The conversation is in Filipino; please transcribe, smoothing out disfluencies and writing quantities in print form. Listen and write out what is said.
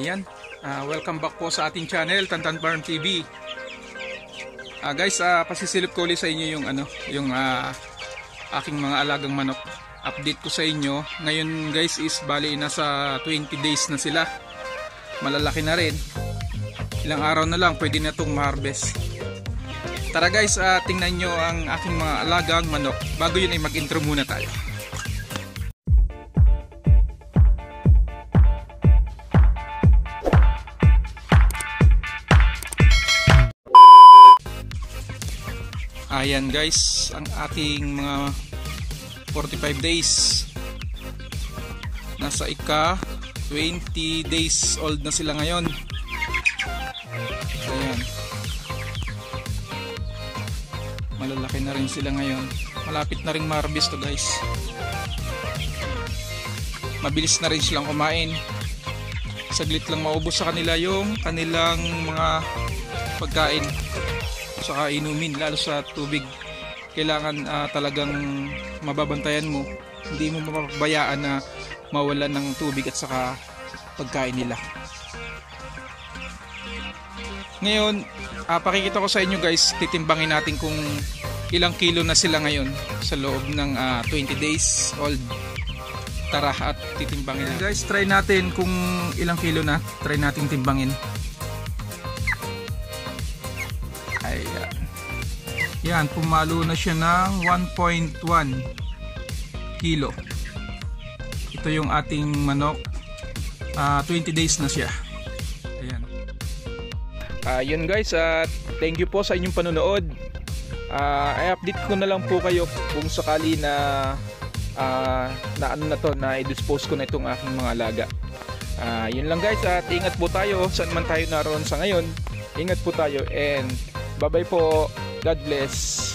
Yan. Welcome back po sa ating channel, Tantan Farm TV. Guys, pasisilip ko ulit sa inyo yung aking mga alagang manok. Update ko sa inyo. Ngayon guys is bali nasa 20 days na sila. Malalaki na rin. Ilang araw na lang pwede na itong ma-harvest. Tara guys, tingnan nyo ang aking mga alagang manok. Bago yun ay mag-intro muna tayo. Ayan guys, ang ating mga 45 days. Nasa ika 20 days old na sila ngayon. Ayan. Malalaki na rin sila ngayon. Malapit na rin ma-harvest to guys. Mabilis na rin silang kumain. Saglit lang maubos sa kanila yung kanilang mga pagkain. Saka inumin, lalo sa tubig. Kailangan talagang mababantayan mo. Hindi mo mapapabayaan na mawalan ng tubig at saka pagkain nila. Ngayon, pakikita ko sa inyo guys, titimbangin natin kung ilang kilo na sila ngayon sa loob ng 20 days old. Tara at titimbangin natin. Guys, try natin kung ilang kilo na. Try natin timbangin. Ayan. Yan, pumalo na siya ng 1.1 kilo. Ito yung ating manok. 20 days na siya. Ayan. Yun guys, thank you po sa inyong panonood. I-update ko na lang po kayo kung sakali na na-dispose ko na itong aking mga alaga. Yun lang guys, at ingat po tayo saan man tayo naroon sa ngayon. Ingat po tayo and bye bye po. God bless.